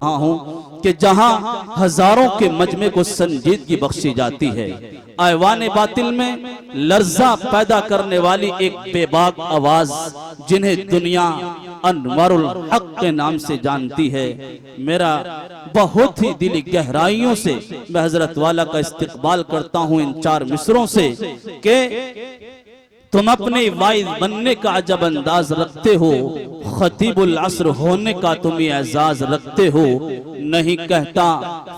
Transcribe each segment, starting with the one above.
हाँ हूँ कि जहाँ हजारों के मजमे को संजीदगी बख्शी जाती है, ऐवान बातिल में लर्जा पैदा करने वाली एक बेबाक आवाज जिन्हें दुनिया अनवरुल हक के नाम से जानती है। मेरा बहुत ही दिली गहराइयों से मैं हजरत वाला का इस्तिकबाल करता हूँ इन चार मिसरों से कि तुम अपने वाइज बनने का अजब अंदाज रखते हो, खतीबुल असर होने का तुम एजाज रखते हो। नहीं कहता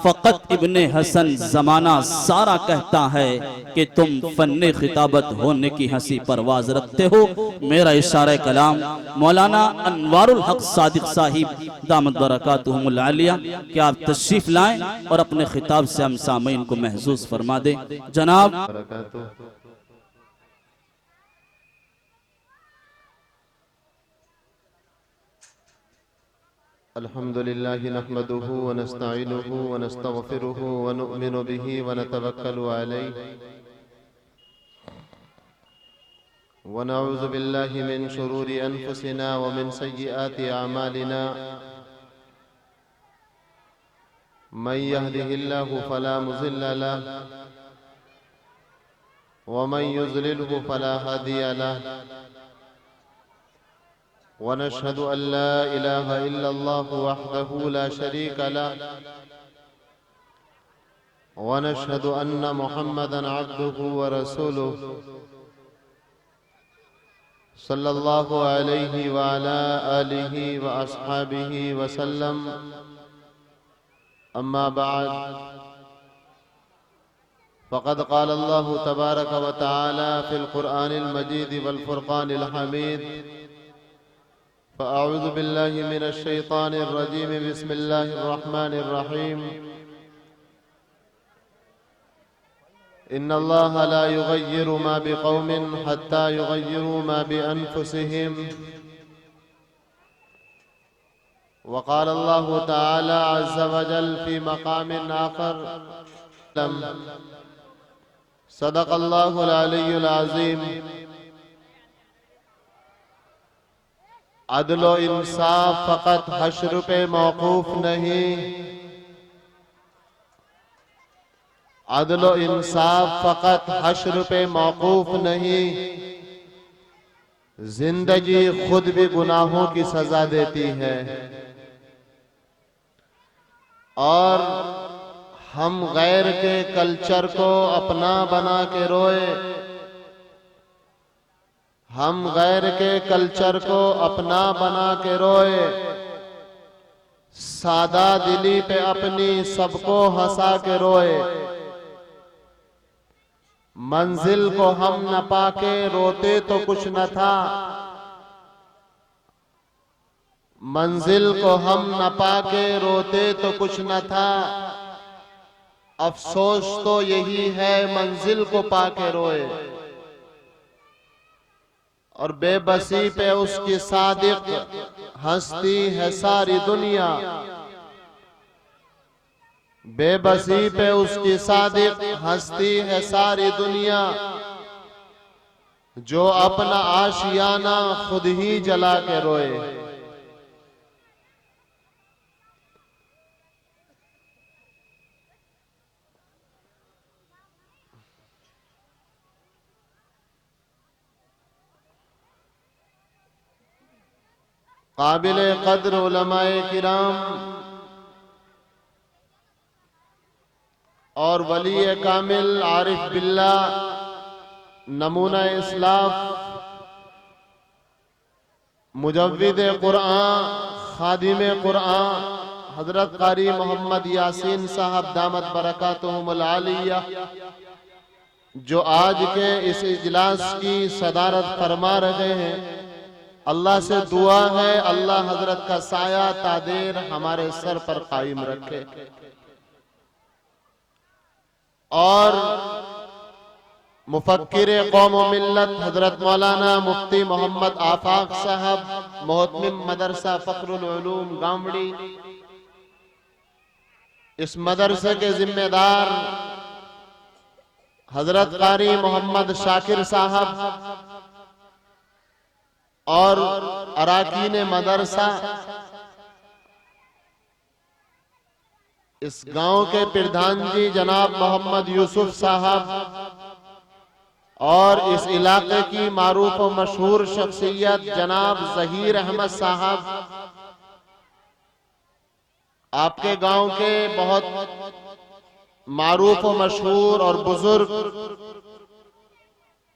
फकत इब्ने हसन जमाना सारा कहता है कि तुम फन्ने खिताबत होने की हंसी परवाज रखते हो। मेरा इशारा कलाम मौलाना अनवारुल हक सादिक साहिब दामद बरकातुहुमुल आलिया कि आप तशरीफ लाएं और अपने खिताब से हम सामीन को महसूस फरमा दें। जनाब अल्हम्दुलिल्लाहि नहमदुहु व नस्तईनुहु व नस्तगफिरुहु व नु'मिनु बिही व नतवक्कलु अलैहि व नऊज़ु बिल्लाहि मिन शुरूरि अनफुसिना व मिन सय्यिआति अमालिना मन यहदिहिल्लाहु फला मुज़िल्ल लहु व मन युज़लिलहु फला हादिय लहु वनशहदु अल्ला इलाहा इल्लल्लाहु वहदहु ला शरीका लहु वनशहदु अन्न मुहम्मदन अब्दुहु व रसूलुहु सल्लल्लाहु अलैहि व अला आलिहि व अस्हाबिहि व सल्लम। अम्मा बाद फ़क़द क़ाल अल्लाहु तबारक व तआला फ़िल क़ुरआनिल मजीद वल फ़ुरक़ानिल हमीद फ़अऊज़ु बिल्लाहि मिनश शैतानिर रजीम बिस्मिल्लाहिर रहमानिर रहीम। इन्नल्लाहा ला युग़य्यिरु मा बिक़ौमिन हत्ता युग़य्यिरू मा बिअन्फुसिहिम। व क़ाल अल्लाहु तआला अज़्ज़ व जल फ़ी मक़ामिन आख़र सदक़ल्लाहुल अलियुल अज़ीम। अदल व इंसाफ फ़कत हश्र पे मौक़ूफ़ नहीं, अदल व इंसाफ फ़कत हश्र पे मौक़ूफ़ नहीं, जिंदगी खुद भी गुनाहों की सजा देती है। और हम गैर के कल्चर को अपना बना के रोए, हम गैर के कल्चर को अपना बना के रोए, सादा दिली पे अपनी सबको हंसा के रोए। मंजिल को हम न पाके रोते तो कुछ न था, मंजिल को हम न पाके रोते तो कुछ न था, अफसोस तो यही है मंजिल को पाके रोए। और बेबसी पे उसकी सादिक हंसती है सारी दुनिया, बेबसी पे उसकी सादिक हंसती है सारी दुनिया, जो अपना आशियाना खुद ही जला के रोए। काबिल कद्र उलमाए किराम और वली कामिल आरिफ बिल्लाह नमूना इस्लाफ मुजव्विद कुरान खादिम कुरान हजरत कारी मोहम्मद यासीन साहब दामत बरकातुहुमुल आलिया, जो आज के इस इजलास की सदारत फरमा रहे हैं, अल्लाह से दुआ है अल्लाह हजरत का साया तादेर हमारे सर पर कायम रखे। और मुफक्किर कौम व मिल्लत हजरत मौलाना मुफ्ती मोहम्मद आफाक साहब मोहतमिम मदरसा फखरुल उलूम गामड़ी, इस मदरसे के जिम्मेदार हजरत कारी मोहम्मद शाकिर साहब और अराकीन मदरसा इस गांव के प्रधान जी जनाब मोहम्मद यूसुफ साहब और इस इलाके की मारूफ और मशहूर शख्सियत जनाब जहीर अहमद साहब, आपके गांव के बहुत मारूफ और मशहूर और बुजुर्ग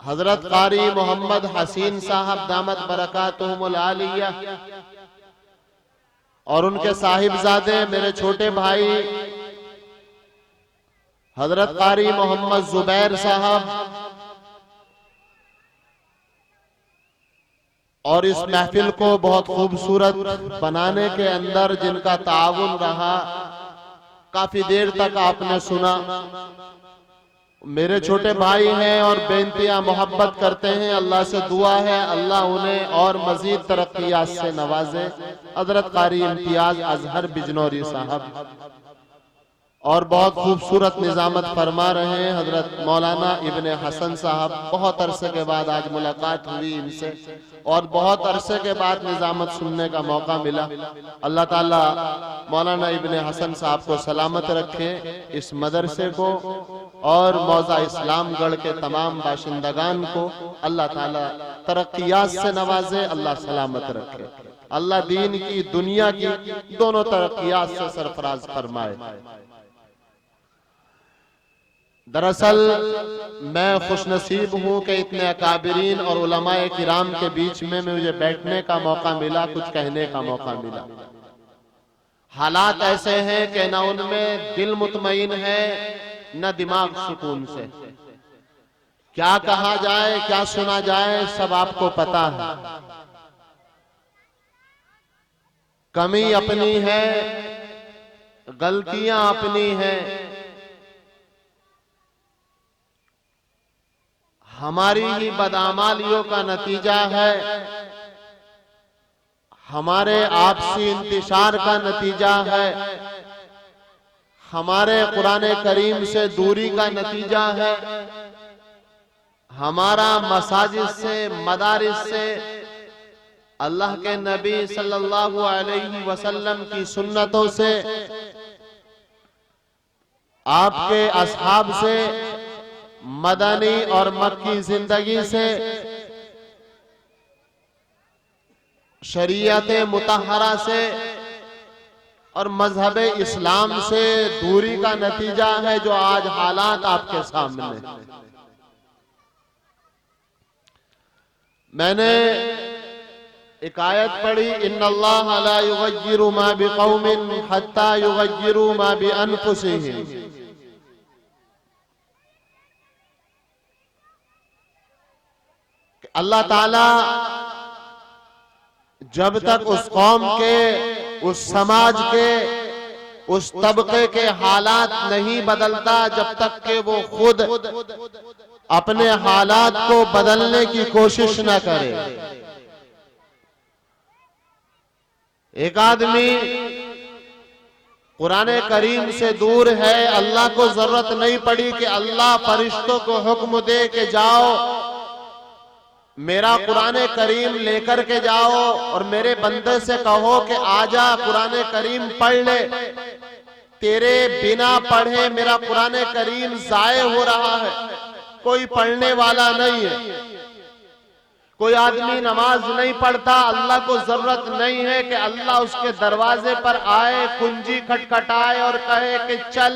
हजरत कारी मोहम्मद हसीन साहब दामत बरकातुहुमुल आलिया और उनके साहिबजादे मेरे छोटे भाई हजरत कारी मोहम्मद जुबैर साहब, और इस महफिल को बहुत खूबसूरत बनाने के अंदर जिनका ताउन रहा, काफी देर तक आपने सुना। मेरे छोटे भाई हैं और बेनतिया मोहब्बत करते हैं। अल्लाह से दुआ है अल्लाह उन्हें और मजीद तरक्कियात से नवाजे। हजरत कारी इम्तियाज अजहर बिजनौरी साहब और बहुत खूबसूरत निजामत फरमा रहे हैं हजरत मौलाना इब्ने हसन साहब। बहुत अरसे के बाद आज मुलाकात हुई इनसे और बहुत अरसे के बाद निजामत सुनने का मौका मिला। अल्लाह ताला मौलाना इब्ने हसन साहब को सलामत रखे, इस मदरसे को और मौजा इस्लामगढ़ के तमाम बाशिंदगान को अल्लाह ताला तरक्कियात से नवाजे, अल्लाह सलामत रखे, अल्लाह दीन की दुनिया की दोनों तरक्कियात से सरफराज फरमाए। दरअसल मैं खुशनसीब हूँ कि इतने अकाबिरीन और उलमाए किराम के बीच में मुझे बैठने का मौका मिला, कुछ कहने का मौका मिला। हालात ऐसे हैं कि न उनमें दिल मुतमईन है न दिमाग सुकून से। क्या कहा जाए क्या सुना जाए सब आपको पता है। कमी अपनी है, गलतियां अपनी हैं, हमारी ही बदआमालियों का नतीजा है, हमारे आपसी इंतिशार का नतीजा है, हमारे कुरान करीम से दूरी का नतीजा है, हमारा मसाजिद से मदारिस से अल्लाह के नबी सल्लल्लाहु अलैहि वसल्लम की सुन्नतों से, आपके असहाब से, मदनी और मक्की जिंदगी से, शरीयत मुतहरा से और मजहब इस्लाम से दूरी का नतीजा है जो आज हालात आपके सामने हैं। मैंने एक आयत पढ़ी, इन्नल्लाह ला युगय्यिरु मा बिकौमिन हत्ता युगय्यिरु मा बिअनफुसिहिम। अल्लाह ताला जब तक उस कौम के, उस समाज के, उस तबके के हालात नहीं बदलता, जब तक कि वो खुद अपने हालात को बदलने की कोशिश न करे। एक आदमी कुरान करीम से दूर है, अल्लाह को जरूरत नहीं पड़ी कि अल्लाह फरिश्तों को हुक्म दे के जाओ मेरा कुरान करीम लेकर के जाओ और मेरे बंदे से कहो कि आजा कुरान करीम पढ़ ले। तेरे बिना पढ़े मेरा कुरान करीम जाये हो रहा है, कोई पढ़ने वाला नहीं है। कोई आदमी नमाज नहीं पढ़ता, अल्लाह को जरूरत नहीं है कि अल्लाह उसके दरवाजे पर आए, कुंजी खटखटाए और कहे कि चल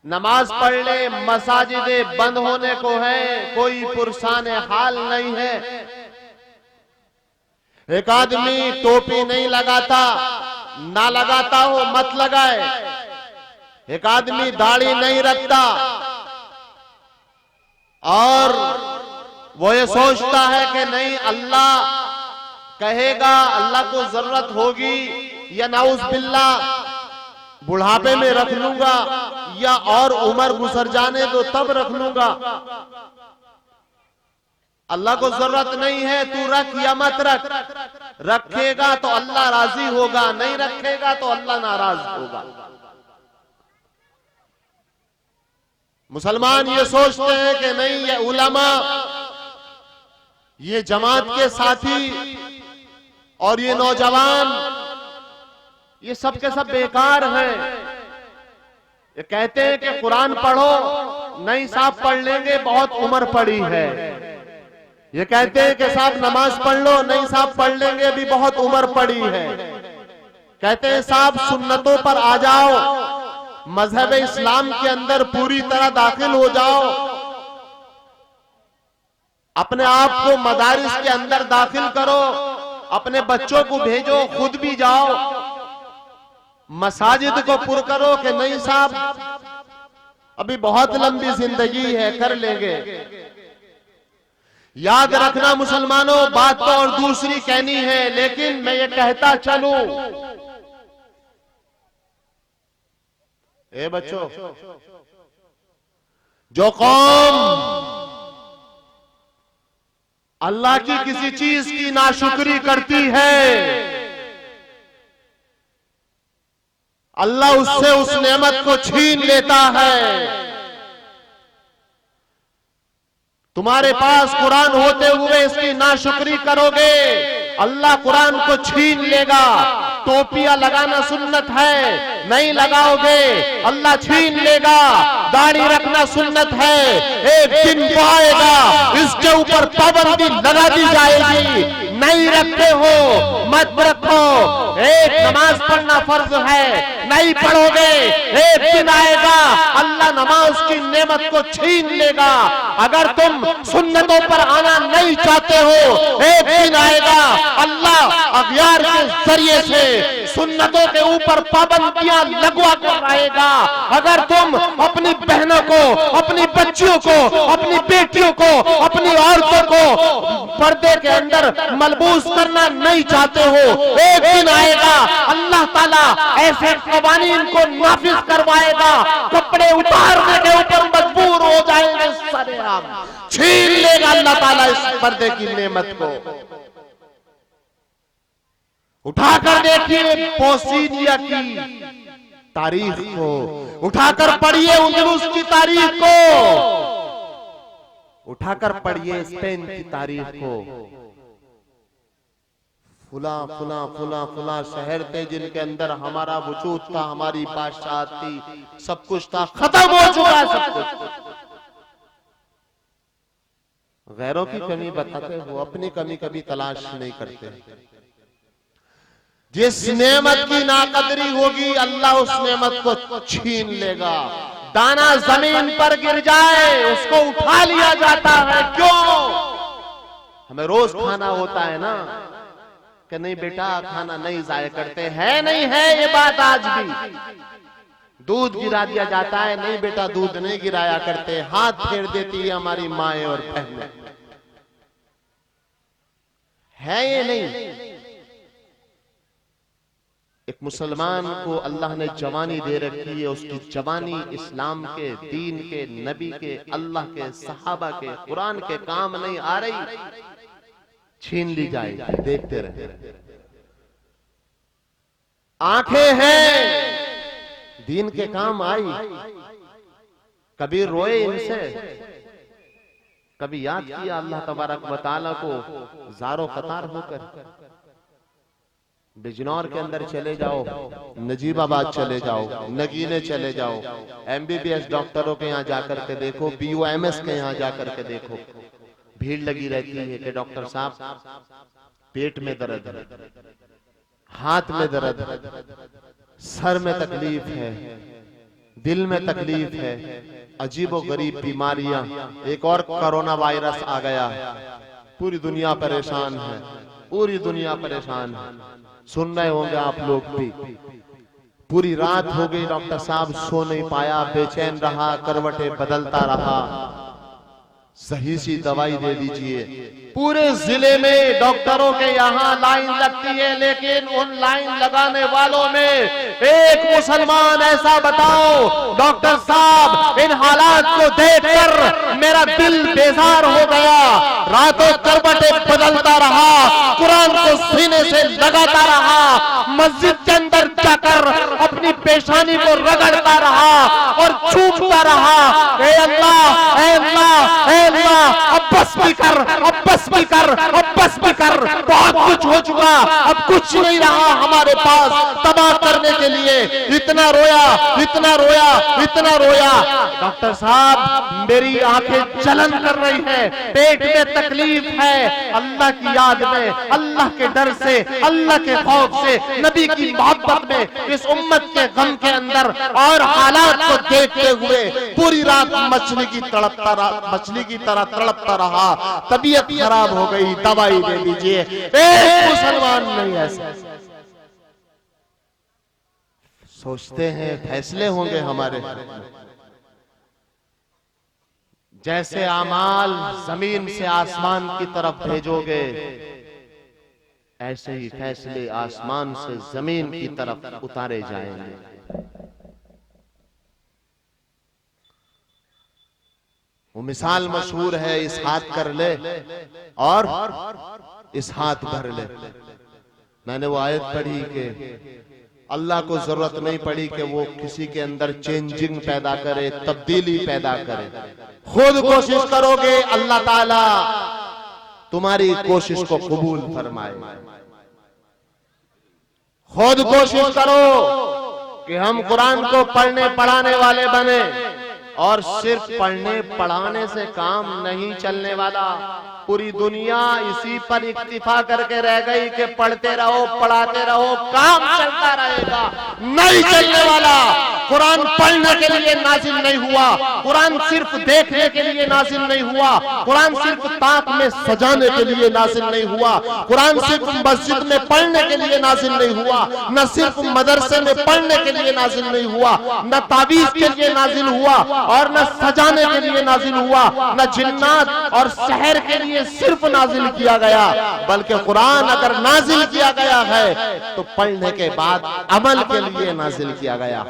नमाज पढ़ ले, मसाजिदे बंद होने को है, कोई पुरसान हाल नहीं है। एक आदमी टोपी नहीं लगाता, ना लगाता हो मत लगाए। एक आदमी दाढ़ी नहीं रखता और वो ये सोचता है कि नहीं अल्लाह कहेगा, अल्लाह को जरूरत होगी या नाउज बिल्लाह बुढ़ापे में रख लूंगा या और उम्र गुजर जाने दो तब रख लूंगा। अल्लाह को जरूरत नहीं है, तू रख या मत रख। रखेगा तो अल्लाह राजी होगा, नहीं रखेगा तो अल्लाह नाराज होगा। मुसलमान ये सोचते हैं कि नहीं ये उलमा, ये जमात के साथी और ये नौजवान ये सब के सब बेकार हैं। ये कहते हैं कि कुरान पढ़ो, नहीं साहब पढ़ लेंगे, बहुत उम्र पड़ी है। ये कहते हैं कि साहब नमाज पढ़ लो, नहीं साहब पढ़ लेंगे, अभी बहुत उम्र पड़ी है। कहते हैं साहब सुन्नतों पर आ जाओ, मजहब इस्लाम के अंदर पूरी तरह दाखिल हो जाओ, अपने आप को मदारिस के अंदर दाखिल करो, अपने बच्चों को भेजो, खुद भी जाओ, मसाजिद को पुर करो कि नहीं साहब अभी बहुत लंबी जिंदगी है, कर लेंगे। याद रखना मुसलमानों, बात तो और दूसरी कहनी है, लेकिन मैं ये कहता चलूं, ए बच्चों, जो कौम अल्लाह की किसी चीज की नाशुक्री करती है, अल्लाह उससे उस नेमत को छीन लेता है। तुम्हारे पास कुरान होते हुए इसकी नाशुक्री करोगे, अल्लाह कुरान को छीन लेगा। टोपियां लगाना सुन्नत है, नहीं लगाओगे अल्लाह छीन लेगा। दाढ़ी रखना सुन्नत है, एक दिन वो आएगा इसके ऊपर पाबंदी लगा दी जाएगी, नहीं रखते हो मत रखो। एक नमाज पढ़ना फर्ज है, नहीं पढ़ोगे एक दिन आएगा अल्लाह नमाज की नेमत को छीन लेगा। अगर तुम सुन्नतों पर आना नहीं चाहते हो, एक दिन आएगा अल्लाह अगयार के जरिए से सुन्नतों के ऊपर पाबंदियां लगवा कर आएगा। अगर तुम अपनी बहनों को, अपनी बच्चियों को, अपनी बेटियों को, अपनी औरतों को पर्दे के अंदर मलबूस करना नहीं चाहते हो, एक दिन आएगा अल्लाह ताला ऐसे कवानीन को नाफिज करवाएगा, कपड़े उतारने के ऊपर मजबूर हो जाएंगे, सरेआम छीन लेगा अल्लाह ताला इस पर्दे की नेमत को। उठाकर देखिए पोसीनिया की तारीख को, उठाकर पढ़िए उंदलुस की तारीख को, उठाकर पढ़िए स्पेन की तारीख को। फुला फुला फुला फुला शहर थे जिनके अंदर हमारा वजूद था, हमारी बादशाह थी, सब कुछ था, खत्म हो चुका सब कुछ। गैरों की कमी बताते हो, अपनी कमी कभी तलाश नहीं करते। जिस नेमत की नाकदरी होगी अल्लाह उस नेमत को छीन लेगा। दाना जमीन पर गिर जाए उसको उठा लिया जाता है, क्यों? हमें रोज खाना होता है ना, कि नहीं बेटा खाना नहीं जाया करते हैं, नहीं है ये बात आज भी। दूध गिरा दिया जाता है, नहीं बेटा दूध नहीं गिराया करते, हाथ फेर देती है हमारी माएं और बहनें, है ये नहीं। एक मुसलमान को अल्लाह ने जवानी दे रखी है, उसकी जवानी इस्लाम के, दीन के, नबी के, अल्लाह के, सहाबा के, कुरान के काम नहीं आ रही, छीन ली जाएगी, देखते रहे। आंखें हैं, दीन के काम आई, कभी रोए इनसे, कभी याद किया अल्लाह तबारक व तआला को ज़ारो कतार होकर। बिजनौर के अंदर चले जाओ, नजीबाबाद चले जाओ, नगीने चले जाओ, MBBS डॉक्टरों के यहाँ जाकर के देखो, BOMS के यहाँ जाकर के देखो, भीड़ लगी रहती है कि डॉक्टर साहब पेट में दर्द है, हाथ में दर्द है, सर में तकलीफ है, दिल में तकलीफ है, अजीबो गरीब बीमारियां। एक और कोरोना वायरस आ गया, पूरी दुनिया परेशान है, पूरी दुनिया परेशान है। सुन रहे होंगे आप लोग भी, पूरी रात हो गई डॉक्टर साहब सो नहीं पाया, बेचैन रहा, करवटें बदलता रहा, सही सी दवाई दे दीजिए। पूरे जिले में डॉक्टरों के यहाँ लाइन लगती है, लेकिन उन लाइन लगाने वालों में एक मुसलमान ऐसा बताओ, डॉक्टर साहब इन हालात को देखकर मेरा दिल बेजार हो गया, रातों करवटें बदलता रहा, कुरान को सीने से लगाता रहा, मस्जिद के अंदर जाकर अपनी पेशानी को रगड़ता रहा और चूमता रहा, ए अल्लाह, ए अल्लाह, ए अल्लाह, अब बस भी कर, अब बस भी कर, अब बस भी कर, बहुत कुछ हो चुका, अब कुछ नहीं रहा हमारे पास, तबाह कर के लिए इतना रोया, इतना रोया, इतना रोया। डॉक्टर साहब मेरी आंखें जलन कर रही है, पेट में तकलीफ है। अल्लाह की याद में, अल्लाह के डर से, अल्लाह के खौफ से, नबी की मोहब्बत में, इस उम्मत के गम के अंदर और हालात को देखते हुए पूरी रात मछली की तरह तड़पता रहा। तबीयत खराब हो गई, दवाई दे दीजिए। एक मुसलमान नहीं ऐसा सोचते हैं फैसले होंगे हमारे। जैसे आमाल जमीन से आसमान की तरफ भेजोगे, ऐसे ही फैसले आसमान से जमीन की तरफ उतारे जाएंगे। वो मिसाल मशहूर है, इस हाथ कर ले और इस हाथ भर ले। मैंने वो आयत पढ़ी कि अल्लाह को जरूरत नहीं पड़ी कि वो किसी के अंदर चेंजिंग पैदा करे, तब्दीली पैदा करे। खुद कोशिश करोगे, अल्लाह ताला तुम्हारी कोशिश को कबूल फरमाए। खुद कोशिश करो कि हम कुरान को पढ़ने पढ़ाने वाले बने, और सिर्फ पढ़ने पढ़ाने से काम नहीं चलने वाला। पूरी दुनिया इसी पर इक्तिफा करके रह गई कि पढ़ते रहो, पढ़ाते रहो, काम चलता रहेगा। नहीं चलने वाला। कुरान पढ़ने के लिए नाजिल नहीं हुआ, कुरान सिर्फ देखने के लिए नाजिल नहीं हुआ, कुरान सिर्फ ताक में सजाने के लिए नाजिल नहीं हुआ, कुरान सिर्फ मस्जिद में पढ़ने के लिए नाजिल नहीं हुआ, न सिर्फ मदरसे में पढ़ने के लिए नाजिल नहीं हुआ, न तावीज के लिए नाजिल हुआ, और न सजाने के लिए नाजिल हुआ, न जिन्नात और शहर के लिए सिर्फ नाजिल किया गया। बल्कि कुरान अगर नाजिल किया गया है तो पढ़ने के बाद अमल के लिए नाजिल किया गया।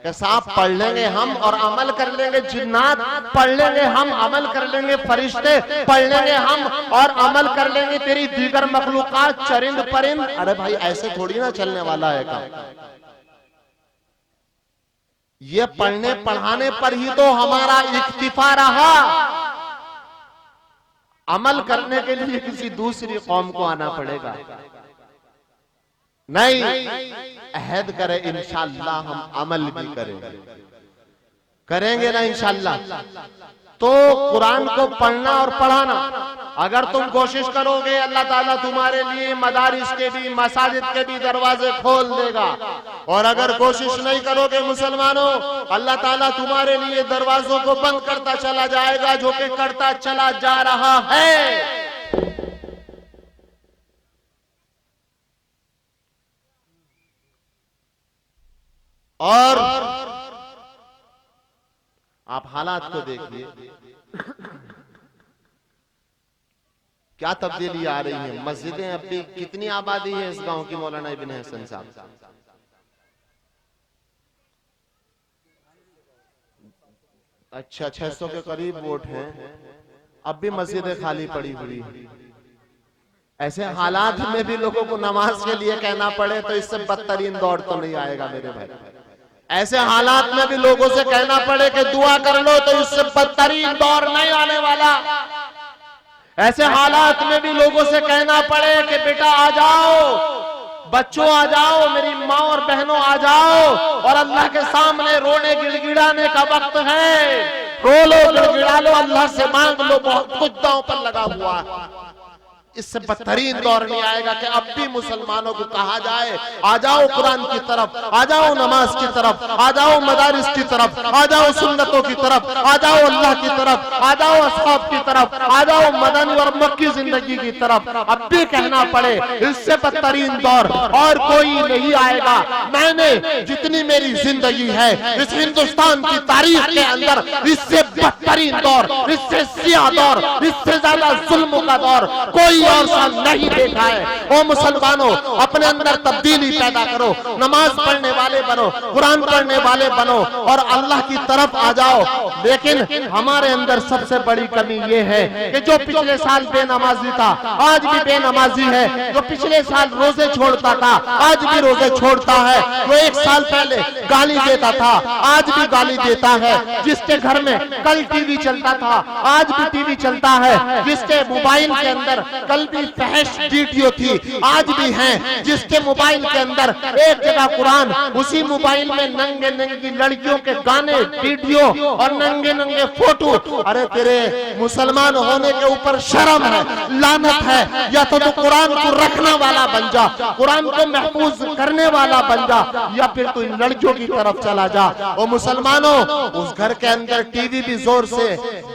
साफ पढ़ लेंगे हम और अमल कर लेंगे, जिन्नात पढ़ लेंगे हम, अमल कर लेंगे, फरिश्ते पढ़ लेंगे हम और अमल कर लेंगे, तेरी दीगर मखलूकात चरिंद परिंद। अरे भाई ऐसे थोड़ी ना चलने वाला है काम। ये पढ़ने पढ़ाने पर ही तो हमारा इक्तिफा रहा। अमल करने के लिए किसी दूसरी कौम को आना पड़ेगा। नहीं, अहद करे इंशाअल्लाह हम अमल भी करेंगे ना इंशाअल्लाह। तो कुरान को पढ़ना और पढ़ाना अगर तुम कोशिश करोगे, अल्लाह ताला तुम्हारे लिए मदारिस के भी, मसाजिद के भी दरवाजे खोल देगा। और अगर कोशिश नहीं करोगे मुसलमानों, अल्लाह ताला तुम्हारे लिए दरवाजों को बंद करता चला जाएगा, जो कि करता चला जा रहा है। और आप हालात को देखिए, क्या तब्दीली आ रही है। मस्जिदें अब भी, कितनी आबादी है इस गांव की मौलाना इब्न हसन साहब? अच्छा 600 के करीब वोट हैं, अब भी मस्जिदें खाली पड़ी हुई है। ऐसे हालात में भी लोगों को नमाज के लिए कहना पड़े तो इससे बदतरीन दौर तो नहीं आएगा मेरे भाई। ऐसे हालात में भी लोगों से कहना पड़े कि दुआ कर लो तो इससे बदतरीन दौर नहीं आने वाला। ऐसे हालात में भी लोगों से कहना पड़े कि बेटा आ जाओ, बच्चों आ जाओ, मेरी माँ और बहनों आ जाओ, और अल्लाह के सामने रोने गिड़गिड़ाने का वक्त है। रो लो, गिड़गिड़ा लो, अल्लाह से मांग लो, बहुत कुछ दांव पर लगा हुआ है। इससे बदतरीन दौर नहीं आएगा कि अब भी मुसलमानों को कहा जाए आ जाओ कुरान की तरफ, आ जाओ नमाज की तरफ, आ जाओ मदारिस की तरफ, आ जाओ सुन्नतों की तरफ, आ जाओ अल्लाह की तरफ, आ जाओ अस्हाब की तरफ, आ जाओ मदनी और मक्की जिंदगी की तरफ। अब भी कहना पड़े, इससे बदतरीन दौर और कोई नहीं आएगा। मैंने जितनी मेरी जिंदगी है इस हिंदुस्तान की तारीख के अंदर इससे बदतरीन दौर, इससे सियाह दौर, इससे ज्यादा जुल्म का दौर कोई और साल नहीं देखा है। ओ मुसलमानों, अपने अंदर तब्दीली पैदा करो, नमाज पढ़ने वाले बनो, कुरान पढ़ने वाले बनो और अल्लाह की तरफ आ जाओ। लेकिन हमारे अंदर सबसे बड़ी कमी ये है कि जो पिछले साल बेनमाजी था आज भी बेनमाजी है, जो पिछले साल रोजे छोड़ता था आज भी रोजे छोड़ता है, जो एक साल पहले गाली देता था आज भी गाली देता है, जिसके घर में कल टीवी चलता था, आज भी टीवी चलता है। जिसके मोबाइल के अंदर कल भी फहश वीडियो थी, आज भी है। जिसके मोबाइल के अंदर एक जगह कुरान, उसी मोबाइल में नंगे नंगी लड़कियों के गाने, वीडियो और नंगे नंगे फोटो। अरे तेरे मुसलमान होने के ऊपर शर्म है, लानत है। या तो तू कुरान को रखने वाला बन जा, कुरान को महफूज करने वाला बन जा, या फिर तू इन लड़कियों की तरफ चला जा। और मुसलमानों, उस घर के अंदर टीवी भी जोर से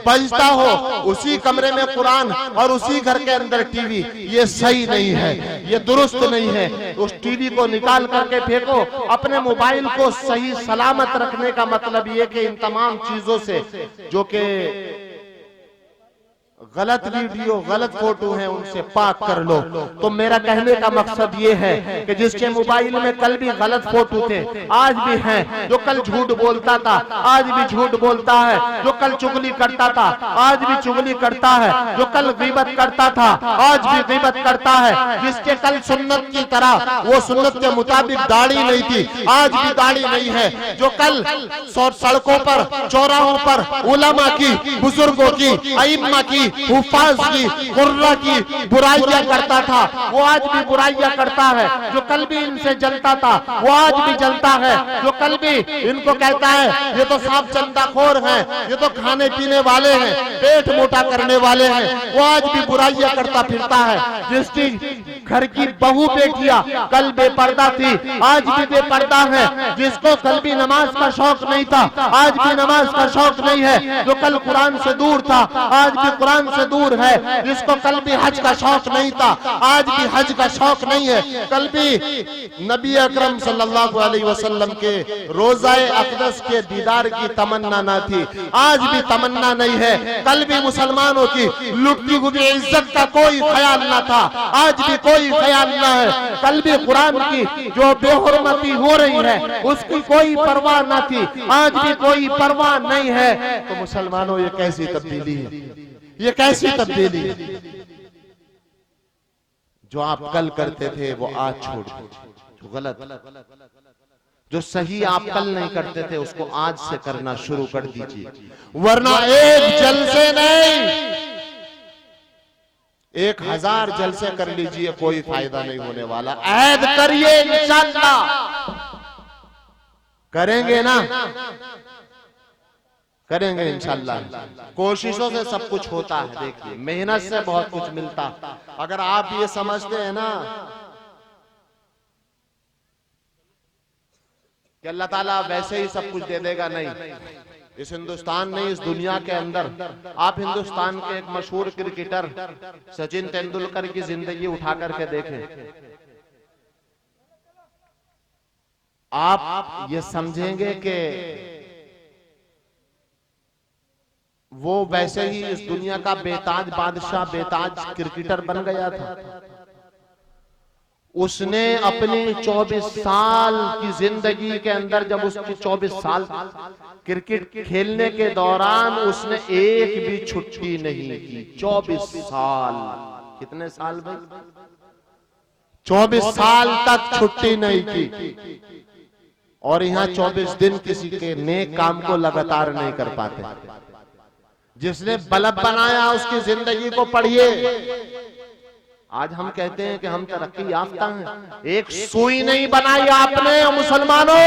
बजता हो, उसी कमरे में कुरान और उसी घर के अंदर टीवी, ये सही नहीं है, ये दुरुस्त नहीं है। उस टीवी को निकाल करके फेंको। अपने मोबाइल को सही सलामत रखने का मतलब ये कि इन तमाम चीजों से जो कि गलत वीडियो, गलत फोटो है, उनसे पाक कर लो। तो मेरा कहने का मकसद ये है कि जिसके मोबाइल में कल भी गलत फोटो थे, आज भी हैं। जो कल झूठ बोलता था, आज भी झूठ बोलता है। जो कल चुगली करता था, आज भी चुगली करता है। जो कल गीबत करता था, आज भी गीबत करता है। जिसके कल सुन्नत की तरह, वो सुन्नत के मुताबिक दाढ़ी नहीं थी, आज भी दाढ़ी नहीं है। जो कल सड़कों पर, चौराहों पर उलमा की, बुजुर्गों की, अइम्मा की, हुफाज की, कुर्रा की बुराइयां करता था, वो आज भी बुराइयां करता है। जो कल भी इनसे जलता था, वो आज भी जलता है। जो कल भी इनको कहता है ये तो साफ चंदाखोर हैं, ये तो खाने पीने वाले हैं, पेट मोटा करने वाले हैं, वो आज भी बुराइयां करता फिरता है। जिसकी घर की बहू बेटियां कल बेपर्दा थी, आज भी बेपर्दा है। जिसको कल भी नमाज का शौक नहीं था, आज भी नमाज का शौक नहीं है। जो कल कुरान से दूर था, आज भी कुरान से दूर है। जिसको कल भी हज का शौक नहीं था, आज भी हज का शौक नहीं है। कल भी नबी अकरम सल्लल्लाहु अलैहि वसल्लम के रोज़ाए अक़दस के दीदार की तमन्ना ना थी, आज भी तमन्ना नहीं है। कल भी मुसलमानों की लुटती हुई इज्जत का कोई ख्याल ना था, आज भी कोई ख्याल ना है। कल भी कुरान की जो बेहुरमती हो रही है, उसकी कोई परवाह ना थी, आज भी कोई परवाह नहीं है। तो मुसलमानों, ये कैसी तब्दीली है, ये कैसी तब्दीली? जो आप कल करते थे वो आज छोड़ दीजिए, जो गलत, जो सही आप कल नहीं करते थे उसको आज से करना शुरू कर दीजिए। वरना एक जलसे नहीं, 1000 जलसे कर लीजिए, कोई फायदा नहीं होने वाला। ऐद करिए, इंशाअल्लाह करेंगे ना, करेंगे इंशाअल्लाह। कोशिशों से सब कुछ होता है, देखिए मेहनत से बहुत कुछ मिलता। अगर आप ये समझते हैं ना कि अल्लाह ताला वैसे ही सब कुछ दे देगा, नहीं। इस हिंदुस्तान में, इस दुनिया के अंदर, आप हिंदुस्तान के एक मशहूर क्रिकेटर सचिन तेंदुलकर की जिंदगी उठा करके देखें, आप ये समझेंगे कि वो वैसे ही इस दुनिया का बेताज बादशाह, बेताज क्रिकेटर बन गया था। उसने अपने 24 साल की जिंदगी के अंदर, जब उसकी 24 साल क्रिकेट खेलने के दौरान, उसने एक भी छुट्टी नहीं की। 24 साल, कितने साल भाई? 24 साल तक छुट्टी नहीं की। और यहाँ 24 दिन किसी के नेक काम को लगातार नहीं कर पाते। जिसने बल्ब बनाया उसकी जिंदगी को पढ़िए। आज हम कहते हैं कि हम तरक्की याफ्ता हैं, एक सुई नहीं बनाई आपने मुसलमानों।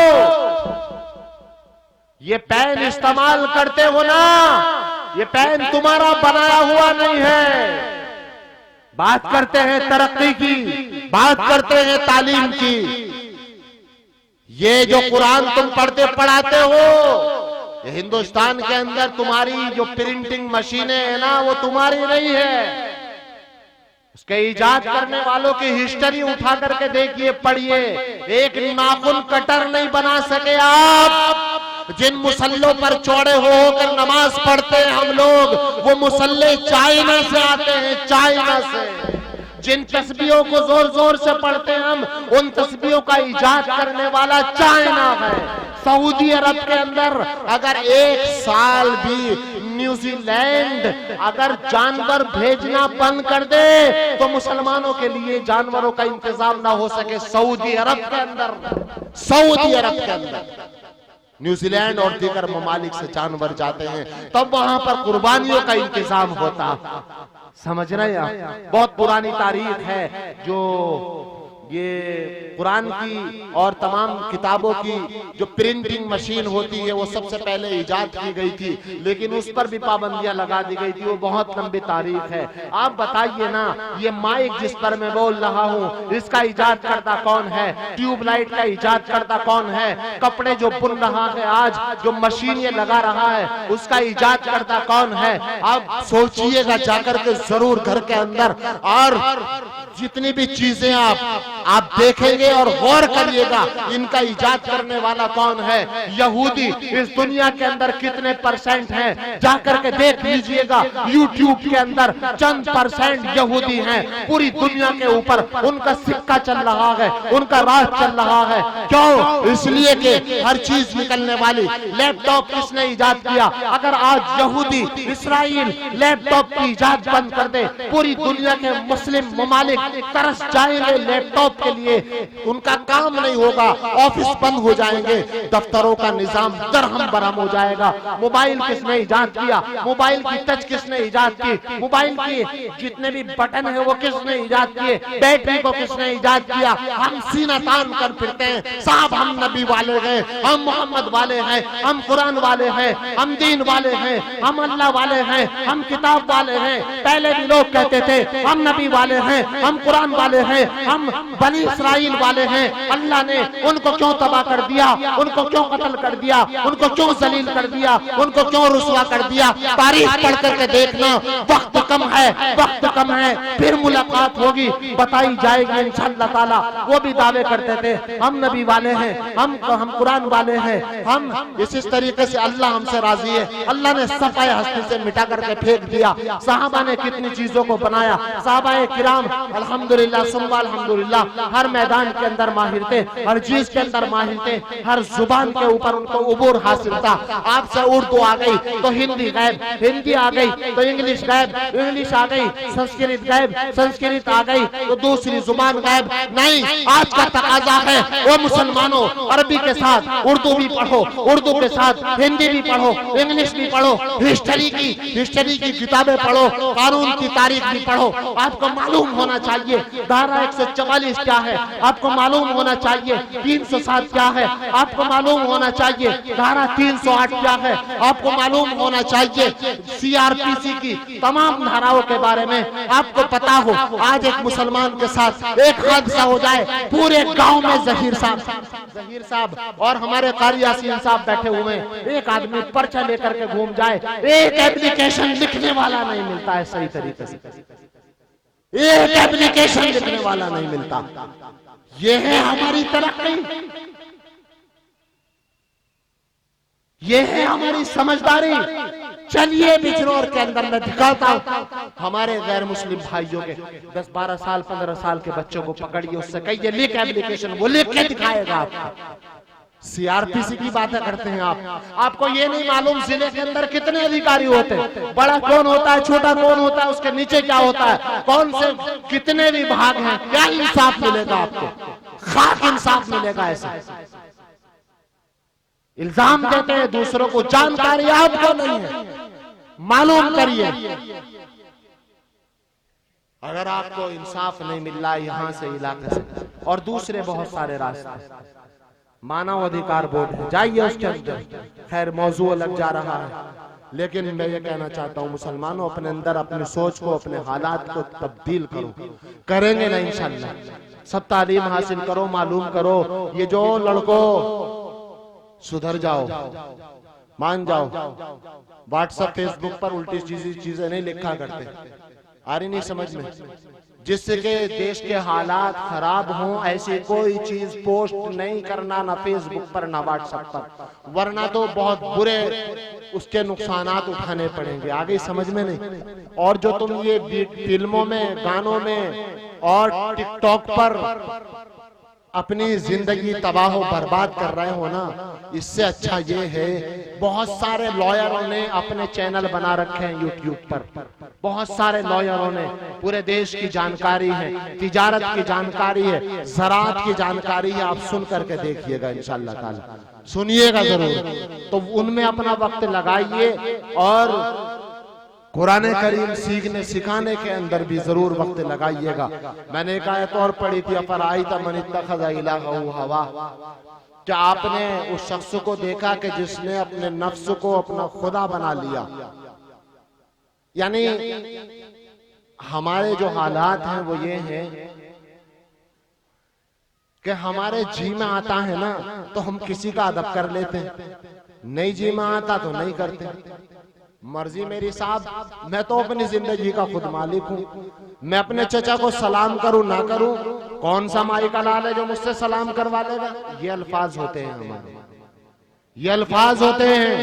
ये पेन इस्तेमाल करते हो ना, ये पेन तुम्हारा बनाया हुआ नहीं है। बात करते हैं तरक्की की, बात करते हैं तालीम की। ये जो कुरान तुम पढ़ते पढ़ाते हो, ये हिंदुस्तान के अंदर तुम्हारी जो प्रिंटिंग मशीनें है ना, वो तुम्हारी नहीं है। उसके इजाद करने वालों की हिस्ट्री उठा करके देखिए, पढ़िए। एक नाखून कटर नहीं बना सके आप। जिन मुसल्लों पर चौड़े होकर नमाज पढ़ते हैं हम लोग, वो मुसल्ले चाइना से आते हैं, चाइना से। जिन तस्बीहों को जोर जोर से पढ़ते हैं हम, उन तस्बीहों का इजाद करने वाला चाइना है। सऊदी अरब के अंदर अगर एक साल भी न्यूजीलैंड अगर जानवर भेजना बंद कर दे तो मुसलमानों के लिए जानवरों का इंतजाम ना हो सके। सऊदी अरब के अंदर, सऊदी अरब के अंदर न्यूजीलैंड और दीगर ममालिक से जानवर जाते हैं, तब वहां पर कुर्बानियों का इंतजाम होता। समझ रहे हैं? बहुत पुरानी तारीख है जो ये कुरान की और तमाम किताबों की जो प्रिंटिंग मशीन होती है वो सबसे पहले इजाद की गई थी, लेकिन उस पर भी पाबंदियां लगा दी गई थी। वो बहुत लंबी तारीख है। आप बताइए ना, ये माइक जिस पर मैं बोल रहा हूँ इसका इजाद करता कौन है? ट्यूबलाइट का इजाद करता कौन है? कपड़े जो बुन रहा है आज, जो मशीन ये लगा रहा है, उसका इजाद करता कौन है? आप सोचिएगा जाकर के जरूर घर के अंदर, और जितनी भी चीजें आप देखेंगे और गौर करिएगा इनका इजाद करने वाला कौन है। यहूदी इस दुनिया के अंदर कितने परसेंट हैं जाकर के देख लीजिएगा। यूट्यूब के अंदर चंद परसेंट यहूदी हैं, पूरी दुनिया के ऊपर उनका सिक्का चल रहा है, उनका राज चल रहा है। क्यों? इसलिए कि हर चीज निकलने वाली। लैपटॉप किसने इजाद किया? अगर आज यहूदी इसराइल लैपटॉप की इजाद बंद कर दे, पूरी दुनिया के मुस्लिम ममालिक तरस जाएंगे लैपटॉप के लिए, उनका काम नहीं होगा, ऑफिस बंद हो जाएंगे, दफ्तरों का निजाम दरहम बरहम हो जाएगा। मोबाइल किसने इजाद किया? मोबाइल की टच किसने इजाद की? मोबाइल की जितने भी बटन है वो किसने इजाद किए? बैटरी को किसने इजाद किया? हम सीना तान कर फिरते हैं, साहब हम नबी वाले हैं, हम मोहम्मद वाले हैं, हम कुरान वाले हैं, हम दीन वाले हैं, हम अल्लाह वाले हैं, हम किताब वाले हैं। पहले भी लोग कहते थे हम नबी वाले हैं, हम कुरान वाले हैं, हम बनी इस्राइल वाले हैं। अल्लाह ने उनको क्यों तबाह कर दिया? उनको क्यों कत्ल कर दिया? उनको क्यों जलील कर दिया? उनको क्यों रुसवा कर दिया? तारीख पढ़ करके देखना। वक्त कम है, वक्त कम है, फिर मुलाकात होगी, बताई जाएगी इंशाअल्लाह ताला। वो भी दावे करते थे हम नबी वाले हैं, हम कुरान वाले हैं, हम इस तरीके से अल्लाह हमसे राजी है। अल्लाह ने सफाए हस्ती से मिटा करके फेंक दिया। साहबा ने कितनी चीजों को बनाया। साहबाए किराम अल्हम्दुलिल्लाह सुम्मा अल्हम्दुलिल्लाह हर मैदान के अंदर माहिर थे, हर चीज के अंदर माहिर थे, हर जुबान के ऊपर उनको उबूर हासिल था। आपसे उर्दू आ गई तो हिंदी गायब, हिंदी आ गई तो इंग्लिश गायब, इंग्लिश आ गई संस्कृत गायब, संस्कृत आ गई तो दूसरी जुबान गायब। नहीं, आज का तकाजा है वो मुसलमानों अरबी के साथ उर्दू भी पढ़ो, उर्दू के साथ हिंदी भी पढ़ो, इंग्लिश भी पढ़ो, हिस्ट्री की किताबें पढ़ो, कानून की तारीख भी पढ़ो। आपको मालूम होना चाहिए धारा 144 क्या है, आपको मालूम होना चाहिए 307 क्या है, आपको मालूम होना चाहिए धारा 308 क्या है, आपको मालूम होना चाहिए सीआरपीसी की तमाम धाराओं के बारे में आपको पता हो। आज एक मुसलमान के साथ एक हादसा हो जाए, पूरे गांव में जहीर साहब और हमारे कारी यासीन साहब बैठे हुए हैं, एक आदमी पर्चा लेकर के घूम जाए, एक एप्लीकेशन लिखने वाला नहीं मिलता है सही तरीके से, एक एप्लीकेशन लिखने वाला नहीं मिलता। यह है हमारी तरक्की, यह है हमारी समझदारी। चलिए बिजनौर के अंदर मैं दिखाता हूं हमारे गैर मुस्लिम भाइयों के 10, 12 साल 15 साल के बच्चों को पकड़िए, उससे कहिए लिख एप्लीकेशन, वो लिख के दिखाएगा आपको। सीआरपीसी की बातें करते हैं आप, आपको ये नहीं मालूम जिले के अंदर कितने अधिकारी होते हैं, बड़ा कौन होता है, छोटा कौन होता है, उसके नीचे क्या होता है, कौन से कितने विभाग हैं। क्या इंसाफ मिलेगा आपको? खाक इंसाफ मिलेगा। ऐसा इल्जाम देते हैं दूसरों को, जानकारी आपको नहीं है, मालूम करिए। अगर आपको इंसाफ नहीं मिल रहा यहाँ से इलाके से, और दूसरे बहुत सारे रास्ते, मानव अधिकार बोर्ड है, जाइए उसके अंदर। खैर मौजू अलग जा रहा है, लेकिन मैं ये कहना चाहता हूँ मुसलमानों अपने अंदर अपनी सोच को, अपने हालात को तब्दील करो। करेंगे ना इंशाल्लाह। सब तालीम हासिल करो, मालूम करो। ये जो लड़कों सुधर जाओ, मान जाओ, व्हाट्सएप फेसबुक पर उल्टी चीजें नहीं लिखा करते, आ रही नहीं समझ में, जिससे कि देश के हालात खराब हों, ऐसी कोई चीज पोस्ट नहीं करना, ना फेसबुक पर ना व्हाट्सएप पर, वरना तो बहुत बुरे उसके नुकसानात उठाने पड़ेंगे। आगे समझ में नहीं। और जो तुम ये फिल्मों में, गानों में और टिकटॉक पर अपनी जिंदगी तबाह व बर्बाद कर रहे हो ना, इससे अच्छा ये है बहुत सारे लॉयरों ने अपने चैनल बना रखे हैं यूट्यूब पर। बहुत सारे लॉयरों ने, पूरे देश की जानकारी है, तिजारत की जानकारी है, ज़राअत की जानकारी है। आप सुन करके देखिएगा इंशाअल्लाह ताला, सुनिएगा जरूर। तो उनमें अपना वक्त लगाइए और कुरान करीम सीखने सिखाने के अंदर भी जरूर वक्त लगाइएगा। मैंने एक आयत और पढ़ी थी, अफराइता मन इत्तखज़ इलाहहु हवा। क्या आपने उस शख्स को देखा कि जिसने अपने नफ्स को अपना खुदा बना लिया? यानी हमारे जो हालात हैं वो ये हैं कि हमारे जी में आता है ना तो हम किसी का अदब कर लेते हैं, नहीं जी में आता तो नहीं करते। मर्जी मेरी साहब, मैं तो अपनी जिंदगी का खुद मालिक हूँ। मैं अपने चचा को सलाम करूं ना करूं, कौन सा माई का लाल है जो मुझसे सलाम करवा लेगा? ये अल्फाज होते हैं हमारे, ये अल्फाज होते हैं।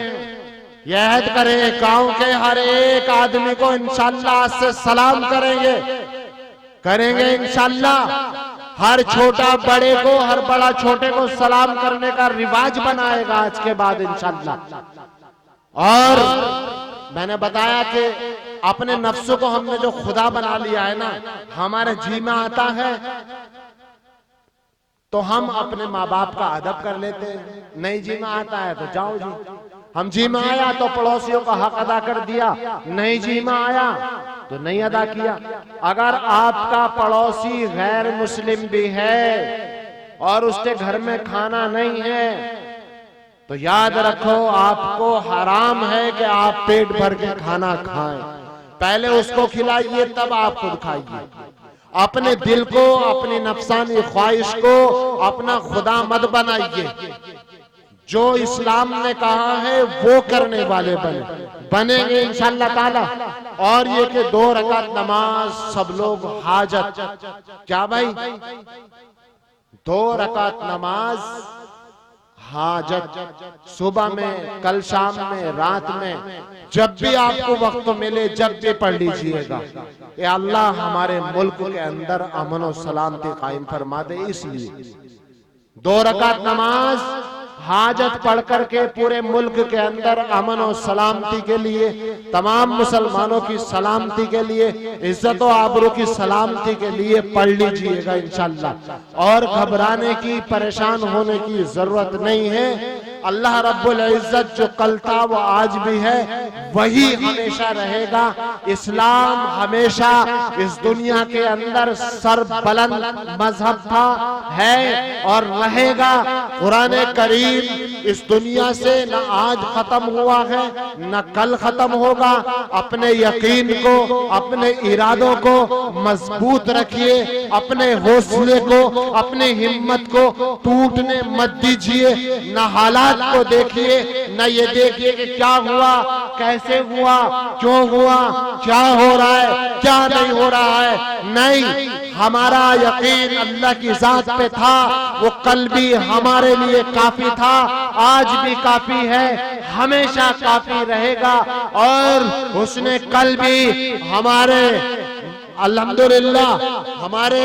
यह अहद करें गांव के हर एक आदमी को इंशाअल्लाह आज से सलाम करेंगे इंशाअल्लाह। हर छोटा बड़े को, हर बड़ा छोटे को सलाम करने का रिवाज बनाएगा आज के बाद इंशाअल्लाह। और मैंने बताया कि अपने नफ्स को हमने जो खुदा बना लिया है ना, हमारे जी में आता है तो हम अपने माँ बाप का अदब कर लेते हैं, नहीं जी में आता है तो जाओ जी। हम जी में आया तो पड़ोसियों का हक अदा कर दिया, नहीं जी में आया तो नहीं अदा किया। अगर आपका पड़ोसी गैर मुस्लिम भी है और उसके घर में खाना नहीं है तो याद रखो आपको हराम है कि आप पेट भर के खाना खाएं। पहले उसको खिलाइए तब आप खुद खाइए। अपने दिल को, अपनी नफसानी ख्वाहिश को अपना खुदा मत बनाइए। जो इस्लाम ने कहा है वो करने वाले बनेंगे इंशाअल्लाह ताला। और ये कि 2 रकात नमाज सब लोग हाजत, क्या भाई 2 रकात नमाज हाजत, सुबह में, कल शाम में, रात में, जब भी आपको वक्त मिले जब भी पढ़ लीजिएगा। ये अल्लाह हमारे मुल्क के अंदर अमन और सलामती कायम फरमा दे। इसलिए 2 रकात नमाज हाजत पढ़ करके पूरे मुल्क के अंदर अमन और सलामती के लिए, तमाम मुसलमानों की सलामती के लिए, इज्जत और आबरू की सलामती के लिए पढ़ लीजिएगा इंशाअल्लाह। और घबराने की, परेशान होने की जरूरत नहीं है। अल्लाह रब्बुल इज्जत जो कल था वो आज भी है, वही हमेशा रहेगा। इस्लाम हमेशा इस दुनिया के अंदर सरबलंद मजहब था, है और रहेगा। कुरान करीम इस दुनिया से न आज खत्म हुआ है न कल खत्म होगा। अपने यकीन को, अपने इरादों को मजबूत रखिए, अपने हौसले को, अपने हिम्मत को टूटने मत दीजिए। न हालात को देखिए, न ये देखिए कि क्या हुआ, कैसे हुआ, क्यों हुआ, क्या हो रहा है, क्या नहीं हो रहा है। नहीं, हमारा यकीन अल्लाह की जात पे था, वो कल भी हमारे लिए काफी था, आज भी काफी है, हमेशा काफी रहेगा। और उसने कल भी हमारे अल्हम्दुलिल्लाह हमारे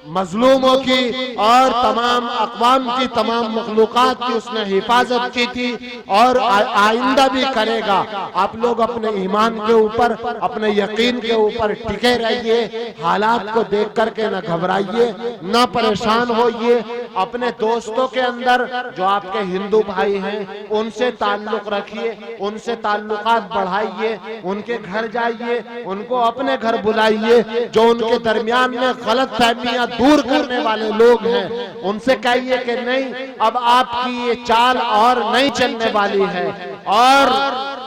मजलूमों की और तमाम अक़वाम की, तमाम मखलूक़ात की उसने हिफाजत की थी और आइंदा भी करेगा। आप लोग अपने ईमान के ऊपर, अपने यकीन के ऊपर टिके रहिए। हालात को देख करके न घबराइए, न परेशान होइए। अपने दोस्तों के अंदर जो आपके हिंदू भाई हैं उनसे ताल्लुक रखिए, उनसे ताल्लुकात बढ़ाइए, उनके घर जाइए, उनको अपने घर बुलाइए। जो उनके दरमियान में गलत फहमियां दूर करने वाले लोग हैं उनसे कहिए कि नहीं, अब आपकी ये चाल और नहीं चलने वाली है, और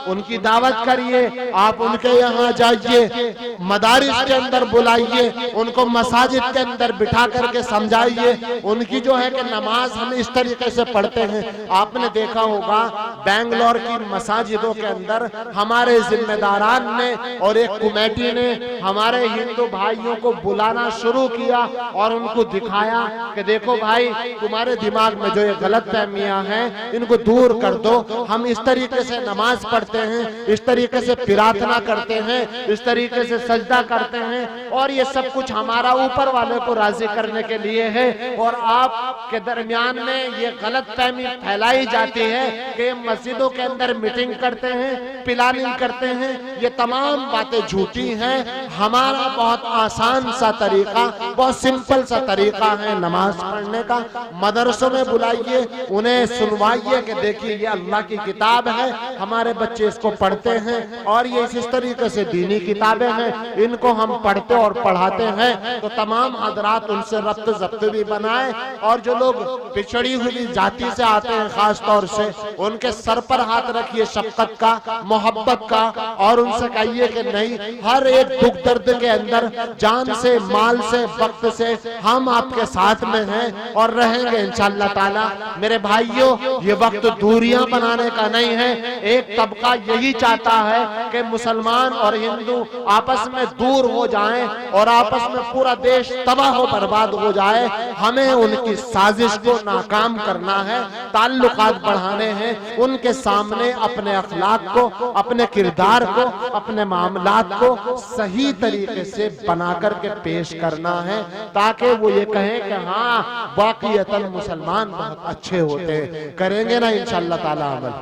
उनकी दावत करिए। आप उनके यहाँ जाइए, मदारिस के अंदर बुलाइए, उनको मसाजिद के अंदर बिठा करके समझाइए। उनकी जो है कि नमाज हम इस तरीके से पढ़ते हैं, आपने देखा होगा बेंगलोर की मसाजिदों के अंदर हमारे जिम्मेदारान ने और एक कमेटी ने हमारे हिंदू भाइयों को बुलाना शुरू किया और उनको दिखाया कि देखो भाई, तुम्हारे दिमाग में जो ये गलत फहमियां हैं इनको दूर कर दो। हम इस तरीके से नमाज पढ़ते करते हैं, इस तरीके से प्रार्थना करते हैं, इस तरीके से सजदा करते हैं, और ये सब कुछ हमारा ऊपर वाले को राजी करने के लिए है। और आपके दरमियान में ये गलतफहमी फैलाई जाती है कि मस्जिदों के अंदर मीटिंग करते हैं, प्लानिंग करते हैं, ये तमाम बातें झूठी हैं। हमारा बहुत आसान सा तरीका, बहुत सिंपल सा तरीका है नमाज पढ़ने का। मदरसों में बुलाइए, उन्हें सुनवाइए कि देखिए ये अल्लाह की किताब है, हमारे बच्चे इसको पढ़ते हैं, और ये इस तरीके से दीनी किताबें हैं, इनको हम पढ़ते और पढ़ाते हैं। तो तमाम हजरात उनसे रब्त ज़ब्त भी बनाए, और जो लोग पिछड़ी हुई जाति से आते हैं खास तौर से, उनके सर पर हाथ रखिए शफकत का, मोहब्बत का, और उनसे कहिए कि नहीं, हर एक दुख दर्द के अंदर जान से, माल से, वक्त से हम आपके साथ में हैं और रहेंगे इंशाअल्लाह ताला। मेरे भाइयों, ये वक्त दूरियां बनाने का नहीं है। एक तबका यही चाहता है कि मुसलमान और हिंदू आपस में दूर हो जाएं और आपस में पूरा देश तबाह हो बर्बाद हो जाए। हमें उनकी साजिश को नाकाम करना है, ताल्लुकात बढ़ाने हैं, उनके सामने अपने अखलाक को, अपने किरदार को, अपने मामलात को सही तरीके से बना करके पेश करना है, ताकि वो ये कहें कि हाँ वाकईतन मुसलमान बहुत अच्छे होते हैं। करेंगे ना इंशाअल्लाह ताला अमल।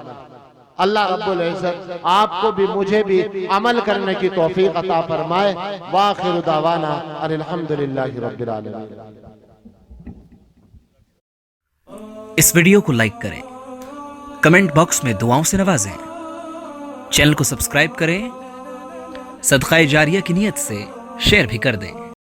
अल्लाह रब्बुल इज्जत आपको भी मुझे भी अमल करने की तौफीक अता फरमाए। वाखिरु दावाना अल्हम्दुलिल्लाहि रब्बिल आलमीन। इस वीडियो को लाइक करें, कमेंट बॉक्स में दुआओं से नवाजें, चैनल को सब्सक्राइब करें, सदका जारिया की नियत से शेयर भी कर दें।